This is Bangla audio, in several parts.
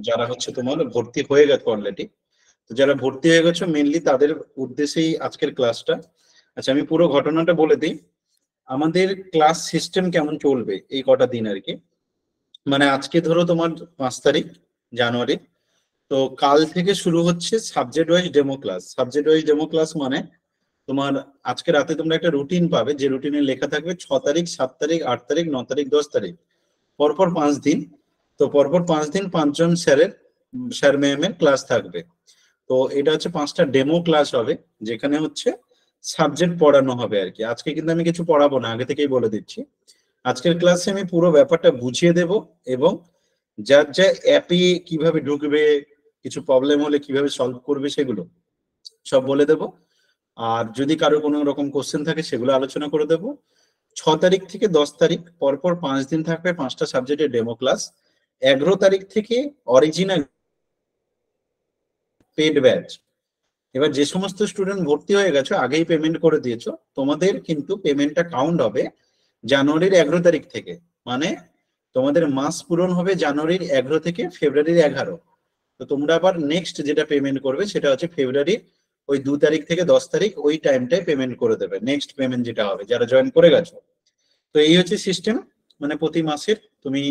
যারা হচ্ছে তোমার ভর্তি হয়ে গেছে অলরেডি, তো যারা ভর্তি হয়ে গেছো মেনলি তাদের উদ্দেশ্যেই আজকের ক্লাসটা। আচ্ছা, আমি পুরো ঘটনাটা বলে দিই। আমাদের ক্লাস সিস্টেম কেমন চলবে এই কটা দিন আর কি। মানে আজকে ধরো তোমার 5 তারিখ জানুয়ারি, তো কাল থেকে শুরু হচ্ছে subject wise demo class. Subject wise demo class মানে তোমার আজকে রাতে তোমরা একটা রুটিন পাবে, যে রুটিনে লেখা থাকবে 6 তারিখ, 7 তারিখ, 8 তারিখ, 9 তারিখ, 10 তারিখ, পরপর 5 দিন। তো পরপর 5 দিন 5জন স্যার ম্যামের ক্লাস থাকবে। তো এটা হচ্ছে 5টা ডেমো ক্লাস হবে, যেখানে হচ্ছে সাবজেক্ট পড়ানো হবে আর কি। আজকে কিন্তু আমি কিছু পড়াবো না, আগে থেকেই বলে দিচ্ছি। আজকের ক্লাসে আমি পুরো ব্যাপারটা বুঝিয়ে দেব, এবং যার যা অ্যাপে কিভাবে ঢুকবে, কিছু প্রবলেম হলে কিভাবে সলভ করবে, সেগুলো সব বলে দেব। আর যদি কারো কোনো রকম কোশ্চেন থাকে সেগুলো আলোচনা করে দেব। 6 তারিখ থেকে 10 তারিখ পরপর 5 দিন থাকবে 5টা সাবজেক্টের ডেমো ক্লাস। 11 তারিখ থেকে অরিজিনাল পেড ব্যাচ। এবার যে সমস্ত স্টুডেন্ট ভর্তি হয়ে গেছো, আগেই পেমেন্ট করে দিয়েছো, তোমাদের কিন্তু পেমেন্টটা কাউন্ট হবে জানুয়ারির 11 তারিখ থেকে। মানে তোমাদের মাস পূরণ হবে জানুয়ারির 11 থেকে ফেব্রুয়ারির 11। তো তোমরা আবার নেক্সট যেটা পেমেন্ট করবে সেটা হচ্ছে ফেব্রুয়ারির ওই 2 তারিখ থেকে 10 তারিখ, ওই টাইমটায় পেমেন্ট করে দেবে। নেক্সট পেমেন্ট যেটা হবে যারা জয়েন করে গেছো। তো এই হচ্ছে সিস্টেম। মানে প্রতি মাসের তুমি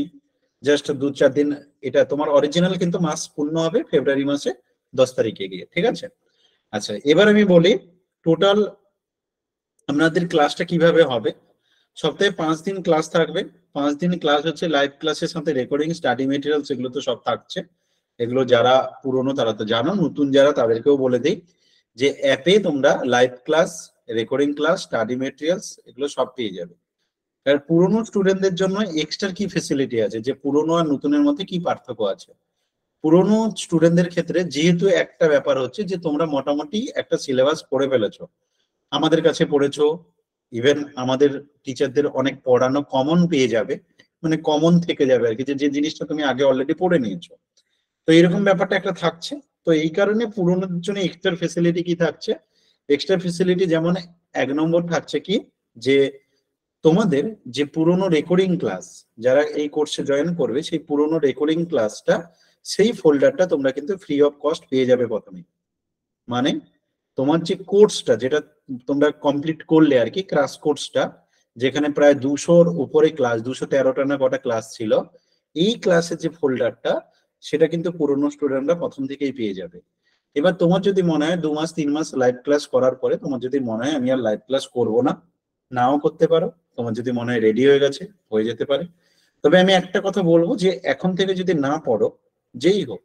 জাস্ট 2-4 দিন, এটা তোমার অরিজিনাল কিন্তু মাস পূর্ণ হবে ফেব্রুয়ারি মাসে 10 তারিখে গিয়ে, ঠিক আছে? আচ্ছা, এবার আমি বলি টোটাল আপনাদের ক্লাসটা কিভাবে হবে। সপ্তাহে 5 দিন ক্লাস থাকবে। 5 দিন ক্লাস হচ্ছে লাইভ ক্লাসের সাথে রেকর্ডিং, স্টাডি মেটেরিয়ালস, এগুলো তো সব থাকছে। এগুলো যারা পুরনো তারা তো জানো, নতুন যারা তাদেরকেও বলে দিই যে অ্যাপে তোমরা live class, recording class, study materials এগুলো সব পেয়ে যাবে। আর পুরনো স্টুডেন্টদের জন্য এক্সট্রা কি ফেসিলিটি আছে, যে পুরনো আর নতুনের মধ্যে কি পার্থক্য আছে। পুরনো স্টুডেন্টদের ক্ষেত্রে যেহেতু একটা ব্যাপার হচ্ছে যে তোমরা মোটামুটি একটা সিলেবাস পড়ে ফেলেছো, আমাদের কাছে পড়েছো, ইভেন আমাদের টিচারদের অনেক পড়ানো কমন পেয়ে যাবে, মানে কমন থেকে যাবে আর কি, যে জিনিসটা তুমি আগে অলরেডি পড়ে নিয়েছো। তো এরকম ব্যাপারটা একটা থাকছে। তো এই কারণে পুরোনোর জন্য এক্সট্রা ফেসিলিটি কি থাকছে, এক্সট্রা ফেসিলিটি যেমন 1 নম্বর থাকছে কি, যে তোমাদের যে পুরোনো রেকর্ডিং ক্লাস, যারা এই কোর্সে জয়েন করবে সেই পুরোনো রেকর্ডিং ক্লাসটা, সেই ফোল্ডারটা তোমরা কিন্তু ফ্রি অফ কস্ট পেয়ে যাবে প্রথমে। মানে তোমার যে কোর্সটা যেটা তোমরা কমপ্লিট করলে আর কি, ক্রাশ কোর্সটা, যেখানে প্রায় 200-র উপরে ক্লাস, 213টা না কটা ক্লাস ছিল, এই ক্লাসের যে ফোল্ডারটা, সেটা কিন্তু পুরনো স্টুডেন্টরা প্রথম থেকেই পেয়ে যাবে। এবার তোমার যদি মনে হয় 2 মাস 3 মাস লাইভ ক্লাস করার পরে তোমার যদি মনে হয় আমি আর লাইভ ক্লাস করবো না, নাও করতে পারো। তোমার যদি মনে হয় রেডি হয়ে গেছে, হয়ে যেতে পারে। তবে আমি একটা কথা বলবো, যে এখন থেকে যদি না পড়ো, যেই হোক,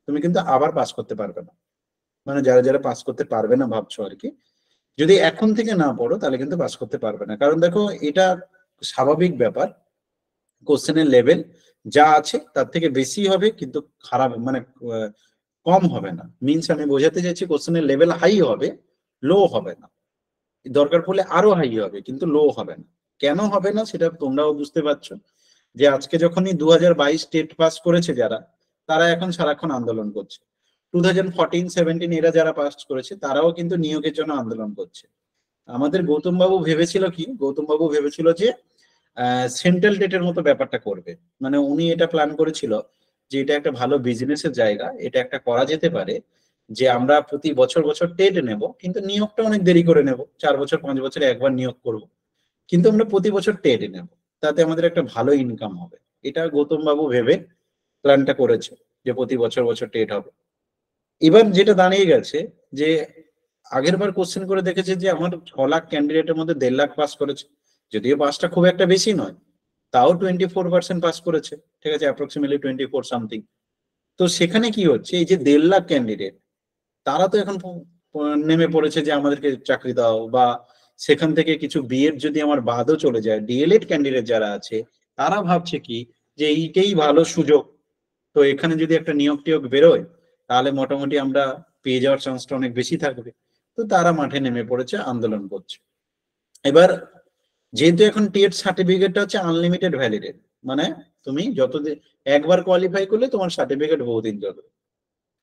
তুমি কিন্তু আবার পাস করতে পারবে না। মানে যারা যারা পাস করতে পারবে না ভাবছো আর কি, যদি এখন থেকে না পড়ো তাহলে কিন্তু পাস করতে পারবে না। কারণ দেখো, এটা স্বাভাবিক ব্যাপার, কোশ্চেনের লেভেল যা আছে তার থেকে বেশি হবে, কিন্তু খারাপ মানে কম হবে না। মিনস আমি বোঝাতে চাইছি কোশ্চেনের লেভেল হাই হবে, লো হবে না। দরকার পড়লে আরো হাই হবে, কিন্তু লো হবে না। কেন হবে না সেটা তোমরাও বুঝতে পারছো, যে আজকে যখনই 2022 টেট পাস করেছে যারা, তারা এখন সারাক্ষণ আন্দোলন করছে। 2014-17 এরা যারা পাস করেছে তারাও কিন্তু নিয়োগের জন্য আন্দোলন করছে। আমাদের গৌতম বাবু ভেবেছিল কি, গৌতম বাবু ভেবেছিল যে সেন্ট্রাল টেটের মতো ব্যাপারটা করবে। মানে উনি এটা প্ল্যান করেছিল যে এটা একটা ভালো বিজনেসের জায়গা, এটা একটা করা যেতে পারে, যে আমরা প্রতি বছর বছর টেট নেব, কিন্তু নিয়োগটা অনেক দেরি করে নেব, 4 বছর 5 বছরে একবার নিয়োগ করব, কিন্তু আমরা প্রতি বছর টেট নেব, তাতে আমাদের একটা ভালো ইনকাম হবে। এটা গৌতম বাবু ভেবে প্ল্যানটা করেছে, যে প্রতি বছর বছর টেট হবে। এবার যেটা দাঁড়িয়ে গেছে, যে আগের বার কোশ্চেন করে দেখেছে যে আমার 6 লাখ ক্যান্ডিডেটের মধ্যে 1.5 লাখ পাস করেছে। যদিও পাসটা খুব একটা বেশি নয়, তাও 24% পাস করেছে, ঠিক আছে, অ্যাপ্রক্সিমেটলি 24 সামথিং। তো সেখানে কি হচ্ছে, এই যে 1.5 লাখ ক্যান্ডিডেট, তারা তো এখন নেমে পড়েছে যে আমাদেরকে চাকরি দাও, বা সেখান থেকে কিছু বিএড যদি আমার বাদও চলে যায়, ডিএলএড ক্যান্ডিডেট যারা আছে, তারা ভাবছে কি, যে এইটাই ভালো সুযোগ, তো এখানে যদি একটা নিয়োগ টিয়োগ বেরোয়, তাহলে মোটামুটি আমরা পেয়ে যাওয়ার চান্সটা অনেক বেশি থাকবে। তো তারা মাঠে নেমে পড়েছে, আন্দোলন করছে। এবার যেহেতু এখন টেট সার্টিফিকেটটা হচ্ছে আনলিমিটেড ভ্যালিডেট, মানে তুমি যতদিন একবার কোয়ালিফাই করলে তোমার সার্টিফিকেট বহুদিন যাবে,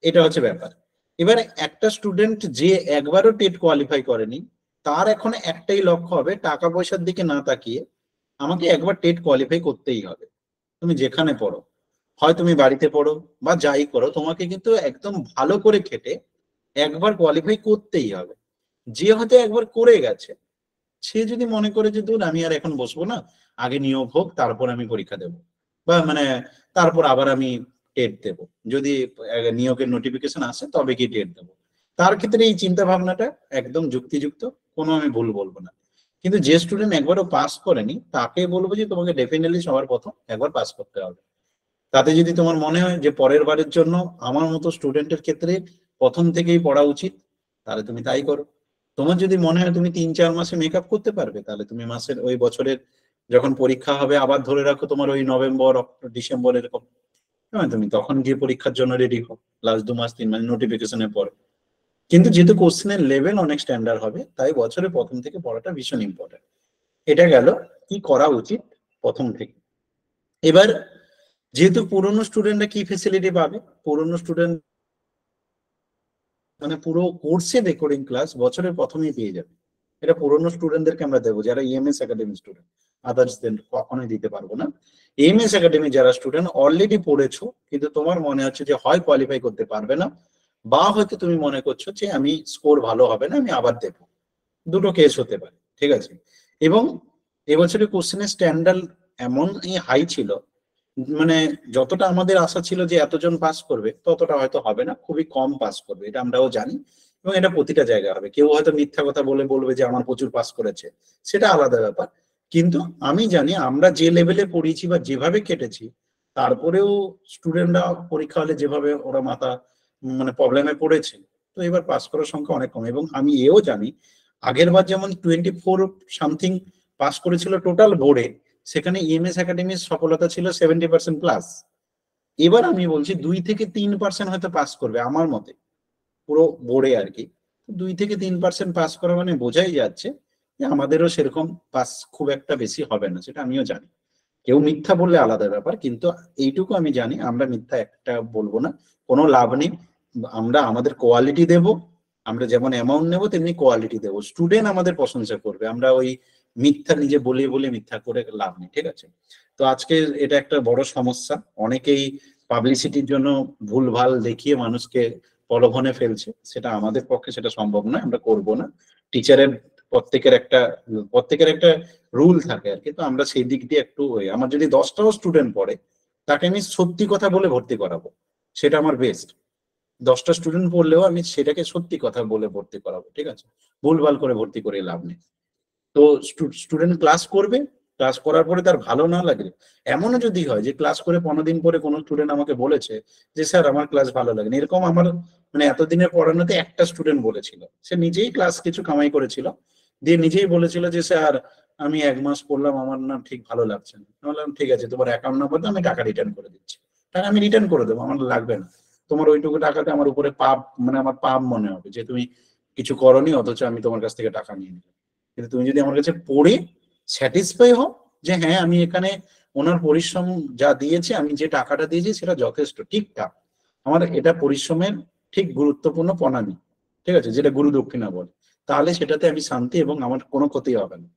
এটা হচ্ছে ব্যাপার। এবার একটা স্টুডেন্ট যে একবারও টেট কোয়ালিফাই করেনি, তার এখন একটাই লক্ষ্য হবে, টাকা পয়সার দিকে না তাকিয়ে আমাকে একবার টেট কোয়ালিফাই করতেই হবে, তুমি যেখানে পড়ো। হয় তুমি বাড়িতে পড়ো বা যাই করো, তোমাকে কিন্তু একদম ভালো করে খেটে একবার কোয়ালিফাই করতেই হবে। যে হয়তো একবার করে গেছে, সে যদি মনে করে যে দূর আমি আর এখন বসবো না, আগে নিয়োগ হোক তারপর আমি পরীক্ষা দেব, বা মানে তারপর আবার আমি টেট দেব, যদি নিয়োগের নোটিফিকেশন আসে তবে কি টেট দেব, তার ক্ষেত্রে এই চিন্তা ভাবনাটা একদম যুক্তিযুক্ত, কোনো আমি ভুল বলবো না। কিন্তু যে স্টুডেন্ট একবারও পাস করেনি তাকে বলবো যে তোমাকে ডেফিনেটলি সবার প্রথম একবার পাস করতে হবে। তাতে যদি তোমার মনে হয় যে পরের বারের জন্য আমার মতো স্টুডেন্টের ক্ষেত্রে প্রথম থেকেই পড়া উচিত, তাহলে তুমি তাই করো। তোমার যদি মনে হয় তুমি 3-4 মাসে মেকআপ করতে পারবে, তাহলে তুমি মাসের ওই বছরের যখন পরীক্ষা হবে, আবার ধরে রাখো তোমার ওই নভেম্বর ডিসেম্বর এরকম, হ্যাঁ তুমি তখন গিয়ে পরীক্ষার জন্য রেডি হও, লাস্ট 2 মাস 3 মাস নোটিফিকেশনের পরে। কিন্তু যেহেতু কোশ্চেনের লেভেল অনেক স্ট্যান্ডার্ড হবে, তাই বছরের প্রথম থেকে পড়াটা ভীষণ ইম্পর্টেন্ট। এটা গেল কি করা উচিত প্রথম থেকে। এবার যেহেতু পুরনো স্টুডেন্টরা কি ফেসিলিটি পাবে, পুরনো স্টুডেন্ট মানে পুরো কোর্সে রেকর্ডিং ক্লাস বছরের প্রথমেই পেয়ে যাবে। এটা পুরনো স্টুডেন্টদেরকে আমরা দেবো, যারা ইএমএস একাডেমি স্টুডেন্ট, আদার্সদের কখনোই দিতে পারবো না। ইএমএস একাডেমি যারা স্টুডেন্ট অলরেডি পড়েছো, কিন্তু তোমার মনে হচ্ছে যে হয় কোয়ালিফাই করতে পারবে না, বা হয়তো তুমি মনে করছো যে আমি স্কোর ভালো হবে না, আমি আবার দেবো, দুটো কেস হতে পারে, ঠিক আছে। এবং এবছরের কোশ্চেনের স্ট্যান্ডার্ড এমনই হাই ছিল, মানে যতটা আমাদের আশা ছিল যে এতজন পাস করবে, ততটা হয়তো হবে না, খুবই কম পাস করবে, এটা আমরাও জানি। এবং এটা প্রতিটা জায়গায় হবে, কেউ হয়তো মিথ্যা কথা বলে বলবে যে আমার প্রচুর পাস করেছে, সেটা আলাদা ব্যাপার। কিন্তু আমি জানি আমরা যে লেভেলে পড়িয়েছি বা যেভাবে কেটেছি, তারপরেও স্টুডেন্টরা পরীক্ষা হলে যেভাবে ওরা মাথা মানে প্রবলেমে পড়েছে, তো এবার পাস করার সংখ্যা অনেক কম। এবং আমি এও জানি আগের বার যেমন 24 সামথিং পাস করেছিল টোটাল বোর্ডে, সেখানে ইএমএস একাডেমির সফলতা ছিল 70% প্লাস। এবার আমি বলছি 2 থেকে 3% হয়তো পাস করবে আমার মতে, পুরো বোর্ডে আর কি। 2 থেকে 3% পাস করা মানে বোঝাই যাচ্ছে যে আমাদেরও সেরকম পাস খুব একটা বেশি হবে না, সেটা আমিও জানি। কেউ মিথ্যা বললে আলাদা ব্যাপার, কিন্তু এইটুকু আমি জানি আমরা মিথ্যা একটা বলবো না, কোনো লাভ নেই। আমরা আমাদের কোয়ালিটি দেব, আমরা যেমন অ্যামাউন্ট নেবো তেমনি কোয়ালিটি দেবো, স্টুডেন্ট আমাদের প্রশংসা করবে। আমরা ওই মিথ্যা নিজে বলে বলে মিথ্যা করে লাভ নেই, ঠিক আছে। তো আজকে এটা একটা বড় সমস্যা, অনেকেই পাবলিসিটির জন্য ভুলভাল দেখিয়ে মানুষকে প্রলোভনে ফেলছে, সেটা আমাদের পক্ষে সেটা সম্ভব নয়, আমরা করব না। টিচারের প্রত্যেকের একটা রুল থাকে আর কি, তো আমরা সেই দিক দিয়ে একটু আমার যদি 10টাও স্টুডেন্ট পড়ে, তাকে আমি সত্যি কথা বলে ভর্তি করাবো, সেটা আমার বেস্ট। 10টা স্টুডেন্ট পড়লেও আমি সেটাকে সত্যি কথা বলে ভর্তি করাবো, ঠিক আছে, ভুলভাল করে ভর্তি করে লাভ নেই। তো স্টুডেন্ট ক্লাস করবে, ক্লাস করার পরে তার ভালো না লাগে, এমনও যদি হয় যে ক্লাস করে 15 দিন পরে কোনো স্টুডেন্ট আমাকে বলেছে যে স্যার আমার ক্লাস ভালো লাগেনি, এরকম আমার মানে এতদিনের পড়ানোতে একটা স্টুডেন্ট বলেছিল, সে নিজেই ক্লাস কিছু কামাই করেছিল, দিয়ে নিজেই বলেছিল যে স্যার আমি 1 মাস পড়লাম, আমার না ঠিক ভালো লাগছে না। আমি বললাম ঠিক আছে, তোমার অ্যাকাউন্ট নাম্বার দাও, আমি টাকা রিটার্ন করে দিচ্ছি। টাকা আমি রিটার্ন করে দেবো, আমার লাগবে না। তোমার ওইটুকু টাকাতে আমার উপরে পাপ, মানে আমার পাপ মনে হবে যে তুমি কিছু করনি, অথচ আমি তোমার কাছ থেকে টাকা নিয়ে নিলাম। কিন্তু তুমি যদি আমার কাছে পড়ে স্যাটিসফাই হও যে হ্যাঁ আমি এখানে ওনার পরিশ্রম যা দিয়েছে, আমি যে টাকাটা দিয়েছি সেটা যথেষ্ট ঠিকঠাক, আমার এটা পরিশ্রমের ঠিক গুরুত্বপূর্ণ প্রণালী, ঠিক আছে, যেটা গুরু দক্ষিণা বলে, তাহলে সেটাতে আমি শান্তি এবং আমার কোনো ক্ষতি হবে না,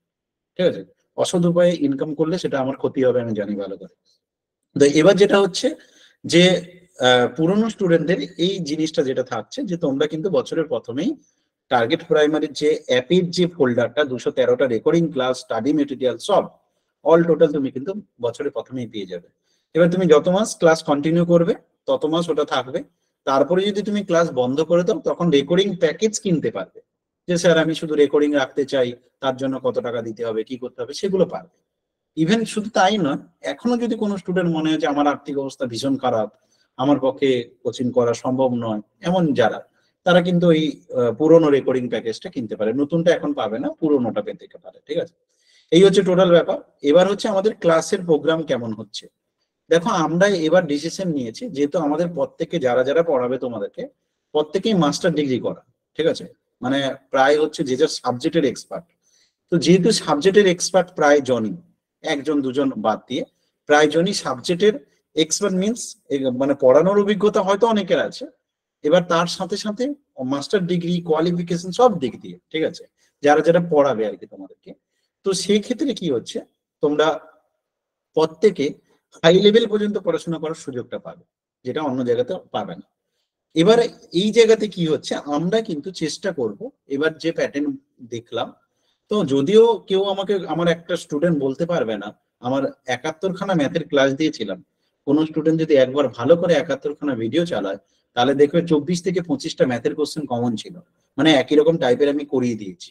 ঠিক আছে। অসৎ উপায়ে ইনকাম করলে সেটা আমার ক্ষতি হবে, আমি জানি ভালো করে। তো এবার যেটা হচ্ছে যে পুরনো স্টুডেন্টদের এই জিনিসটা যেটা থাকছে যে তোমরা কিন্তু বছরের প্রথমেই টার্গেট প্রাইমারির যে অ্যাপের যে ফোল্ডারটা 213টা রেকর্ডিং ক্লাস স্টাডি মেটেরিয়াল সব অল টোটাল তুমি কিন্তু বছরের প্রথমেই পেয়ে যাবে। এবার তুমি যত মাস ক্লাস কন্টিনিউ করবে তত মাস ওটা থাকবে। তারপরে যদি তুমি ক্লাস বন্ধ করে দাও তখন রেকর্ডিং প্যাকেজ কিনতে পারবে, যে স্যার আমি শুধু রেকর্ডিং রাখতে চাই, তার জন্য কত টাকা দিতে হবে কি করতে হবে সেগুলো পারবে। ইভেন শুধু তাই নয়, এখনো যদি কোনো স্টুডেন্ট মনে হয় যে আমার আর্থিক অবস্থা ভীষণ খারাপ, আমার পক্ষে কোচিং করা সম্ভব নয়, এমন যারা, তারা কিন্তু ওই পুরোনো রেকর্ডিং প্যাকেজটা কিনতে পারে, নতুনটা এখন পাবে না, পুরোনোটা পেতে পারে, ঠিক আছে। এই হচ্ছে টোটাল ব্যাপার। এবার হচ্ছে আমাদের ক্লাসের প্রোগ্রাম কেমন হচ্ছে। দেখো আমরা এবার ডিসিশন নিয়েছি, যেহেতু আমাদের প্রত্যেকে যারা যারা পড়াবে তোমাদেরকে প্রত্যেকেই মাস্টার ডিগ্রি করা, ঠিক আছে, মানে প্রায় হচ্ছে যে যার সাবজেক্টের এক্সপার্ট। তো যেহেতু সাবজেক্টের এক্সপার্ট প্রায় জনই, একজন দুজন বাদ দিয়ে প্রায় জনই সাবজেক্টের এক্সপার্ট, মিনস মানে পড়ানোর অভিজ্ঞতা হয়তো অনেকের আছে, এবার তার সাথে সাথে মাস্টার ডিগ্রি কোয়ালিফিকেশন সব দিক দিয়ে, ঠিক আছে, যারা যারা পড়াবে আর কি তোমাদেরকে। তো সেই ক্ষেত্রে কি হচ্ছে, তোমরা প্রত্যেকে হাই লেভেল পর্যন্ত পড়াশোনা করার সুযোগটা পাবে, যেটা অন্য জায়গাতে পাবে না। এবার এই জায়গাতে কি হচ্ছে, আমরা কিন্তু চেষ্টা করব, এবার যে প্যাটার্ন দেখলাম, তো যদিও কেউ আমাকে, আমার একটা স্টুডেন্ট বলতে পারবে না, আমার 71খানা ম্যাথের ক্লাস দিয়েছিলাম, কোনো স্টুডেন্ট যদি একবার ভালো করে 71খানা ভিডিও চালায়, তাহলে দেখবে 24 থেকে 25টা ম্যাথের কোশ্চেন কমন ছিল, মানে একই রকম টাইপের আমি করিয়ে দিয়েছি।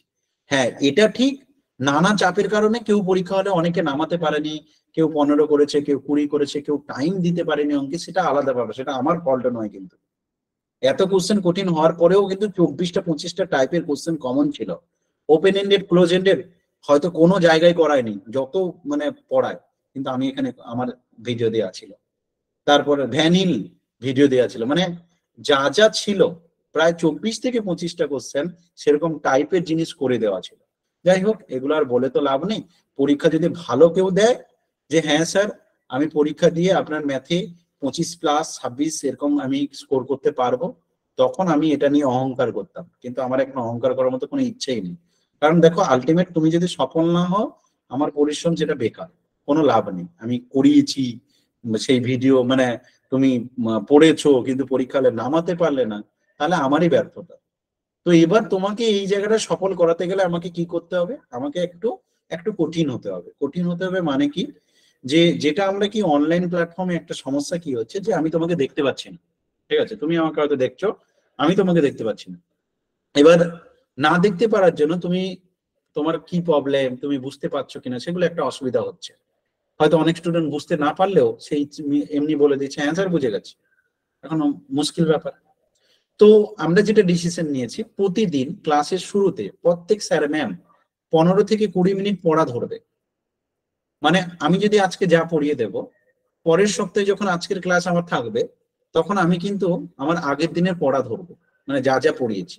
হ্যাঁ, এটা ঠিক, নানা চাপের কারণে কেউ পরীক্ষা হলে অনেকে নামাতে পারেনি, কেউ 15 করেছে, কেউ 20 করেছে, কেউ টাইম দিতে পারেনি অঙ্কে, সেটা আলাদা ব্যাপার, সেটা আমার ফল্ট নয়। কিন্তু এত কোশ্চেন কঠিন হওয়ার পরেও কিন্তু 24টা 25টা টাইপের কোশ্চেন কমন ছিল। ওপেন এন্ডেড, ক্লোজ এন্ডেড হয়তো কোনো জায়গায় করায়নি, যত মানে পড়ায়, কিন্তু আমি এখানে আমার ভিডিও দেওয়া ছিল। তারপরে ভ্যানিল ভিডিও দেওয়া ছিল, মানে যা যা ছিল প্রায় 24 থেকে 25টা কোশ্চেন সেরকম টাইপের জিনিস করে দেওয়া ছিল। যাই হোক, এগুলো আর বলে তো লাভ নেই। পরীক্ষা যদি ভালো কেউ দেয়, যে হ্যাঁ স্যার আমি পরীক্ষা দিয়ে আপনার ম্যাথে 25+, 26 এরকম আমি স্কোর করতে পারবো, তখন আমি এটা নিয়ে অহংকার করতাম, কিন্তু আমার এখন অহংকার করার মতো কোনো ইচ্ছেই নেই। কারণ দেখো, আলটিমেট তুমি যদি সফল না হও, আমার পরিশ্রম যেটা বেকার, কোনো লাভ নেই। আমি করিয়েছি সেই ভিডিও, মানে তুমি পড়েছো কিন্তু পরীক্ষা হলে নামাতে পারলে না, তাহলে আমারই ব্যর্থতা। তো এবার তোমাকে এই জায়গাটা সফল করাতে গেলে আমাকে কি করতে হবে, আমাকে একটু একটু কঠিন হতে হবে। কঠিন হতে হবে মানে কি, যে যেটা আমরা কি অনলাইন প্ল্যাটফর্মে একটা সমস্যা কি হচ্ছে, যে আমি তোমাকে দেখতে পাচ্ছি না, ঠিক আছে, তুমি আমাকে হয়তো দেখছো, আমি তোমাকে দেখতে পাচ্ছি না। এবার না দেখতে পারার জন্য তুমি, তোমার কি প্রবলেম তুমি বুঝতে পারছো কিনা, সেগুলো একটা অসুবিধা হচ্ছে। হয়তো অনেক স্টুডেন্ট বুঝতে না পারলেও সেই এমনি বলে দিচ্ছে অ্যান্সার বুঝে গেছে, এখন মুশকিল ব্যাপার। তো আমরা যেটা ডিসিশন নিয়েছি, প্রতিদিন ক্লাসের শুরুতে প্রত্যেক স্যার ম্যাম 15 থেকে 20 মিনিট পড়া ধরবে। মানে আমি যদি আজকে যা পড়িয়ে দেব, পরের সপ্তাহে যখন আজকের ক্লাস আমার থাকবে, তখন আমি কিন্তু আমার আগের দিনের পড়া ধরবো, মানে যা যা পড়িয়েছি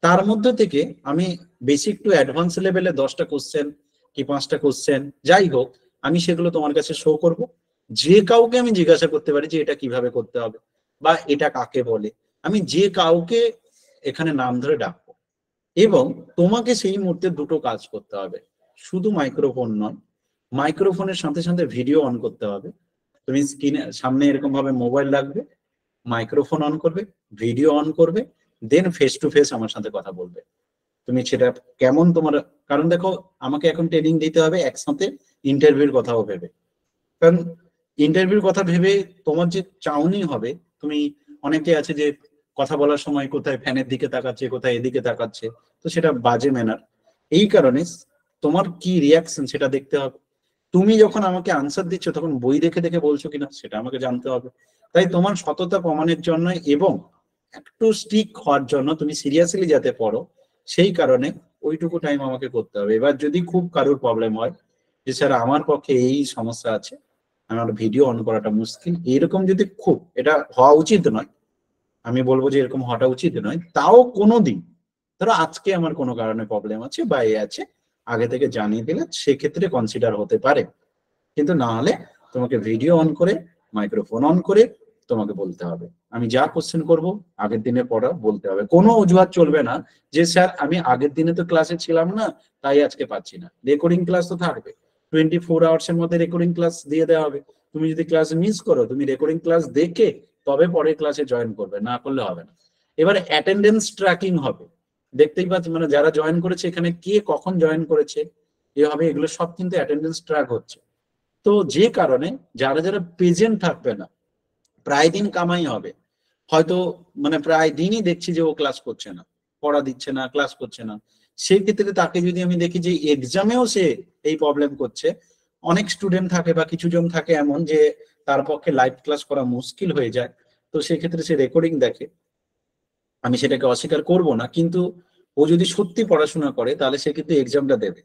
তার মধ্যে থেকে আমি বেসিক টু অ্যাডভান্স লেভেলে 10টা কোশ্চেন কি 5টা কোশ্চেন যাই হোক, আমি সেগুলো তোমার কাছে শো করব। যে কাউকে আমি জিজ্ঞাসা করতে পারি যে এটা কিভাবে করতে হবে বা এটা কাকে বলে, আমি যে কাউকে এখানে নাম ধরে ডাকবো। এবং তোমাকে সেই মুহূর্তে দুটো কাজ করতে হবে, শুধু মাইক্রোফোন নয়, মাইক্রোফোনের সাথে সাথে ভিডিও অন করতে হবে। তুমি স্ক্রিনে সামনে এরকম ভাবে মোবাইল রাখবে, মাইক্রোফোন অন করবে, ভিডিও অন করবে, দেন ফেস টু ফেস আমার সাথে কথা বলবে। তুমি সেটা কেমন তোমার, কারণ দেখো আমাকে এখন ট্রেনিং দিতে হবে একসাথে ইন্টারভিউর কথাও ভেবে। কারণ ইন্টারভিউর কথা ভেবে তোমার যে চাউনি হবে, তুমি অনেকে আছে যে কথা বলার সময় কোথায় ফ্যানের দিকে তাকাচ্ছে, কোথায় এদিকে তাকাচ্ছে, তো সেটা বাজে ম্যানার। এই কারণে তোমার কি রিয়াকশন সেটা দেখতে হবে। তুমি যখন আমাকে আনসার দিচ্ছ তখন বই দেখে দেখে বলছো কিনা সেটা আমাকে জানতে হবে। তাই তোমার সততা প্রমাণের জন্য এবং একটু স্টিক হওয়ার জন্য, তুমি সিরিয়াসলি যাতে পড়ো, সেই কারণে ওইটুকু টাইম আমাকে করতে হবে। এবার যদি খুব কারোর প্রবলেম হয় যে স্যার আমার পক্ষে এই সমস্যা আছে, আমার ভিডিও অন করাটা মুশকিল, এরকম যদি খুব, এটা হওয়া উচিত নয়, আমি বলবো যে এরকম হওয়াটা উচিত নয়, তাও কোনোদিন ধরো আজকে আমার কোনো কারণে প্রবলেম আছে বা এ আছে, আগে থেকে জানিয়ে দিলে সেক্ষেত্রে কনসিডার হতে পারে। কিন্তু না হলে তোমাকে ভিডিও অন করে, মাইক্রোফোন অন করে তোমাকে বলতে হবে। আমি যা কোশ্চেন করব আগের দিনে পড়া বলতে হবে, কোনো অজুহাত চলবে না যে স্যার আমি আগের দিনে তো ক্লাসে ছিলাম না তাই আজকে পাচ্ছি না। রেকর্ডিং ক্লাস তো থাকবে, 24 আওয়ার্স এর মধ্যে রেকর্ডিং ক্লাস দিয়ে দেওয়া হবে। তুমি যদি ক্লাস মিস করো, তুমি রেকর্ডিং ক্লাস দেখে তবে পরের ক্লাসে জয়েন করবে, না করলে হবে না। এবার অ্যাটেন্ডেন্স ট্র্যাকিং হবে, দেখতেই পাচ্ছি মানে যারা জয়েন করেছে এখানে কে কখন জয়েন করেছে, এভাবে এগুলো সব কিন্তু অ্যাটেন্ডেন্স ট্র্যাক হচ্ছে। তো যে কারণে যারা যারা প্রেজেন্ট থাকবে না, প্রায় দিন কামাই হবে, হয়তো মানে প্রায় দিনই দেখছি যে ও ক্লাস করছে না, পড়া দিচ্ছে না, ক্লাস করছে না, সেই ক্ষেত্রে তাকে যদি আমি দেখি যে এক্সামেও সে এই প্রবলেম করছে, অনেক স্টুডেন্ট থাকে বা কিছু জন থাকে এমন যে তার পক্ষে লাইভ ক্লাস করা মুশকিল হয়ে যায়, তো সেক্ষেত্রে সে রেকর্ডিং দেখে, আমি সেটাকে অস্বীকার করব না, কিন্তু ও যদি সত্যি পড়াশোনা করে তাহলে সে কিন্তু এক্সামটা দেবে।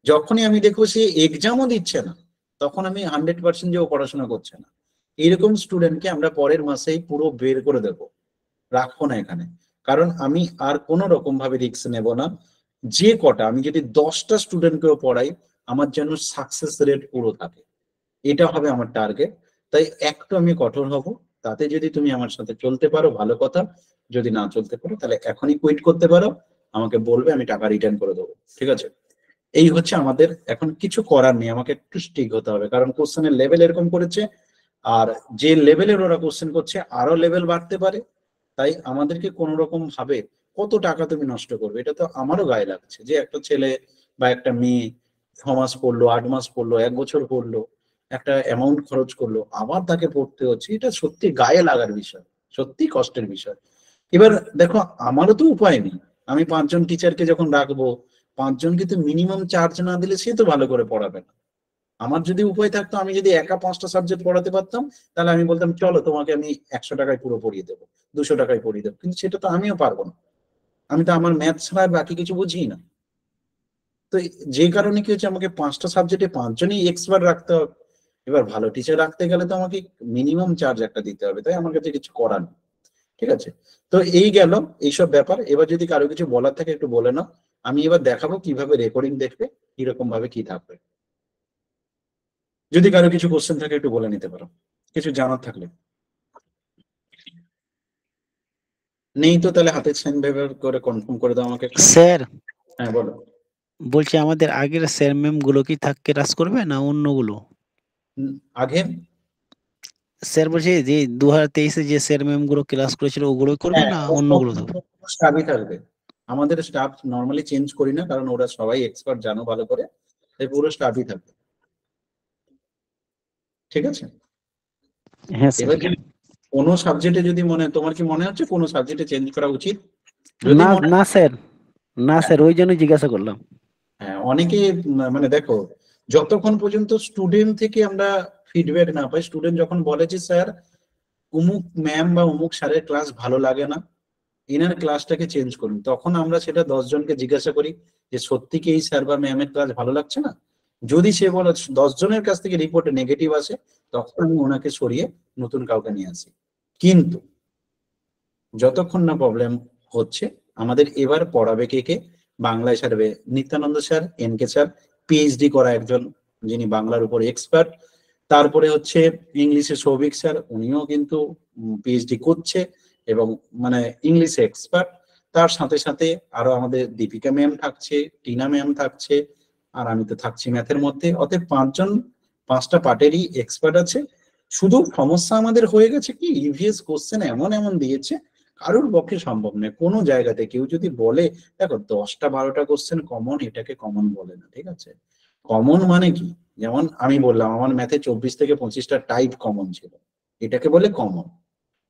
যখনই আমি দেখবো সে এক্সামও দিচ্ছে না, তখন আমি 100% যে ও পড়াশোনা করছে না, এরকম স্টুডেন্টকে আমরা পরের মাসেই পুরো বের করে দেব, রাখবো না এখানে। কারণ আমি আর কোনো রকম ভাবে রিস্ক নেব না। যে কটা আমি যদি 10টা স্টুডেন্টকেও পড়াই, আমার যেন সাকসেস রেট পুরো থাকে, এটা হবে আমার টার্গেট। তাই একটু আমি কঠোর হব, তাতে যদি তুমি আমার সাথে চলতে পারো ভালো কথা, যদি না চলতে পারো তাহলে এখনই কুইট করতে পারো, আমাকে বলবে, আমি টাকা রিটার্ন করে দেবো, ঠিক আছে? এই হচ্ছে আমাদের, এখন কিছু করার নেই, আমাকে একটু স্টিক হতে হবে, কারণ কোশ্চেনের লেভেল এরকম করেছে, আর যে লেভেলের ওরা কোশ্চেন করছে আরো লেভেল বাড়তে পারে। তাই আমাদেরকে কোন রকম ভাবে, কত টাকা তুমি নষ্ট করবে, এটা তো আমারও গায়ে লাগছে যে একটা ছেলে বা একটা মেয়ে 6 মাস পড়লো, 8 মাস পড়লো, 1 বছর পড়লো, একটা অ্যামাউন্ট খরচ করলো, আবার তাকে পড়তে হচ্ছে, এটা সত্যি গায়ে লাগার বিষয়, সত্যি কষ্টের বিষয়। এবার দেখো, আমারও তো উপায় নেই, আমি 5 জন টিচারকে যখন রাখবো, 5 জনকে তো মিনিমাম চার্জ না দিলে সে তো ভালো করে পড়াবে না। আমার যদি উপায় থাকতো, আমি যদি একা 5টা সাবজেক্ট পড়াতে পারতাম, তাহলে আমি বলতাম চলো তোমাকে আমি 100 টাকায় পুরো পড়িয়ে দেবো, 200 টাকায় পড়িয়ে দেবো, কিন্তু সেটা তো আমিও পারবো না, আমি তো আমার ম্যাথ ছাড়া আর বাকি কিছু বুঝি না। তো যে কারণে কি হচ্ছে, আমাকে 5টা সাবজেক্টে 5 জনই এক্সপার্ট রাখতে হবে। এবার ভালো টিচার রাখতে গেলে তো আমাকে মিনিমাম চার্জ একটা দিতে হবে, তাই আমার কাছে কিছু করার নেই। ঠিক আছে, তো এই গেল এইসব ব্যাপার। এবার যদি কারো কিছু বলার থাকে একটু বলে নাও, আমি এবার দেখাবো কিভাবে রেকর্ডিং দেখবে, কিরকম ভাবে কি থাকবে। যদি কারো কিছু কোশ্চেন থাকে একটু বলে নিতে পারো, কিছু জানার থাকলে। নেই তো তাহলে হাতের সাইন ব্যবহার করে কনফার্ম করে দাও আমাকে একটু। স্যার হ্যাঁ বলো। বলছি, আমাদের আগের স্যার ম্যাম গুলো কি ক্লাস করবে না অন্যগুলো? আগে স্যার বলছি যে 2023-এ যে স্যার ম্যাম গুলো ক্লাস করেছিল ওগুলোই করবে হ্যাঁ, না অন্যগুলো থাকবে? স্টাফই থাকবে। আমাদের স্টাফ নর্মালি চেঞ্জ করি না, কারণ ওরা সবাই এক্সপার্ট, জানো ভালো করে, তাই পুরো স্টাফই থাকবে। ঠিক আছে, হ্যাঁ স্যার। এবার যদি কোনো সাবজেক্টে যদি তোমার কি মনে হচ্ছে কোনো সাবজেক্টে চেঞ্জ করা উচিত? যদি না মনে না স্যার, না হ্যাঁ, স্যার, ওই জন্য জিজ্ঞাসা করলাম। হ্যাঁ, অনেকে দেখো, যতক্ষণ পর্যন্ত স্টুডেন্ট থেকে আমরা ফিডব্যাক না পাই, স্টুডেন্ট যখন বলে যে স্যার অমুক ম্যাম বা অমুক স্যারের ক্লাস ভালো লাগে না, এনার ক্লাসটাকে চেঞ্জ করুন, তখন আমরা সেটা 10 জনকে জিজ্ঞাসা করি যে সত্যি কি এই স্যার বা ম্যামের ক্লাস ভালো লাগছে না। যদি সে বলে 10 জনের কাছ থেকে রিপোর্টে নেগেটিভ আসে, তখন আমি ওনাকে সরিয়ে নতুন কাউকে নিয়ে আসি। কিন্তু যতক্ষণ না প্রবলেম হচ্ছে, আমাদের এবার পড়াবে কে কে, বাংলায় ছাড়বে Nityananda sir, NK sir, PhD করা একজন, যিনি বাংলার উপর এক্সপার্ট। তারপরে হচ্ছে ইংলিশে সৌভিক স্যার, উনিও কিন্তু পিএইচডি করছে এবং ইংলিশে এক্সপার্ট। তার সাথে সাথে আরো আমাদের দীপিকা ম্যাম থাকছে, টিনা ম্যাম থাকছে, আর আমি তো থাকছি ম্যাথের মধ্যে। অতএব 5 জন 5টা পার্টেরই এক্সপার্ট আছে। শুধু সমস্যা আমাদের হয়ে গেছে কি, ইভিএস কোশ্চেন এমন এমন দিয়েছে, কারোর পক্ষে সম্ভব নয় কোনো জায়গাতে। কেউ যদি বলে, দেখো 10টা 12টা কোশ্চেন কমন, এটাকে কমন বলে না, ঠিক আছে। কমন মানে কি, যেমন আমি বললাম আমার ম্যাথে 24 থেকে 25টা টাইপ কমন ছিল, এটাকে বলে কমন।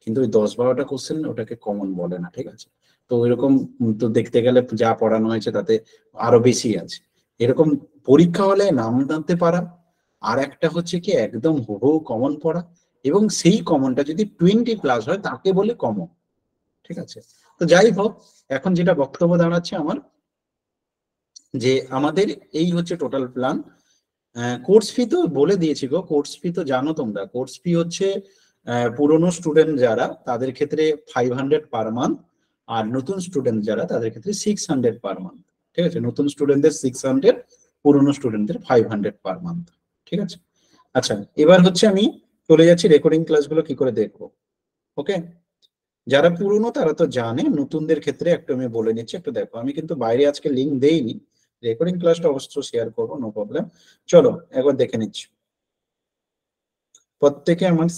কিন্তু ওই 10 12টা কোশ্চেন ওটাকে কমন বলে না, ঠিক আছে। তো ওইরকম তো দেখতে গেলে যা পড়ানো হয়েছে তাতে আরো বেশি আছে। এরকম পরীক্ষা হলে নাম জানতে পারা, আর একটা হচ্ছে কি একদম হুবহু কমন পড়া, এবং সেই কমনটা যদি 20+ হয় তাকে বলে কমন। ঠিক আছে, তো যাই হোক, এখন যেটা বক্তব্য দাঁড়াচ্ছে আমার, যে আমাদের এই হচ্ছে টোটাল প্ল্যান। কোর্স ফি তো বলে দিয়েছি গো, কোর্স ফি তো জানো তোমরা, কোর্স ফি হচ্ছে পুরনো স্টুডেন্ট যারা তাদের ক্ষেত্রে 500 পার মান্থ, আর নতুন স্টুডেন্ট যারা তাদের ক্ষেত্রে 600 পার মান্থ। ঠিক আছে, নতুন স্টুডেন্টদের 600, পুরনো স্টুডেন্টদের 500 পার মান্থ। ঠিক আছে, আচ্ছা এবার হচ্ছে আমি চলে যাচ্ছি রেকর্ডিং ক্লাসগুলো কি করে দেখবো। ওকে, যারা পুরনো তারা তো জানে, নতুনদের ক্ষেত্রে একটু আমি বলে নিচ্ছি, একটু দেখো। আমি কিন্তু বাইরে আজকে লিঙ্ক দেইনি, রেকর্ডিং ক্লাসটা অবশ্য শেয়ার করবো, নো প্রবলেম। চলো একবার দেখে নিচ্ছি। প্রত্যেকে আমার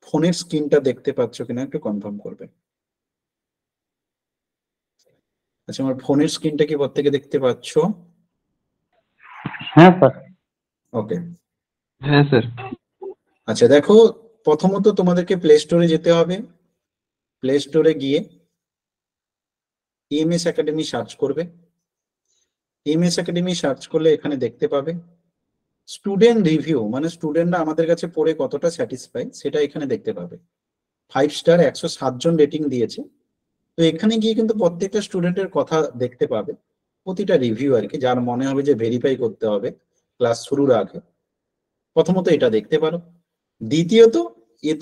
ফোনের স্ক্রিনটা দেখতে পাচ্ছ কিনা একটু কনফার্ম করবে। আচ্ছা, আমার ফোনের স্ক্রিনটা কি প্রত্যেকে দেখতে পাচ্ছ? হ্যাঁ স্যার। ওকে, হ্যাঁ স্যার। আচ্ছা দেখো, প্রথমত তোমাদেরকে প্লে স্টোরে যেতে হবে। প্লে স্টোরে গিয়ে ইএমএস একাডেমি সার্চ করবে। ইএমএস একাডেমি সার্চ করলে এখানে দেখতে পাবে স্টুডেন্ট রিভিউ, স্টুডেন্টরা আমাদের কাছে পড়ে কতটা স্যাটিসফাই সেটা এখানে দেখতে পাবে। 5 স্টার, 107 জন রেটিং দিয়েছে। তো এখানে গিয়ে কিন্তু প্রত্যেকটা স্টুডেন্টের কথা দেখতে পাবে, প্রতিটা রিভিউ আর কি, যার মনে হবে যে ভেরিফাই করতে হবে ক্লাস শুরুর আগে। প্রথমত এটা দেখতে পারো। দ্বিতীয়ত,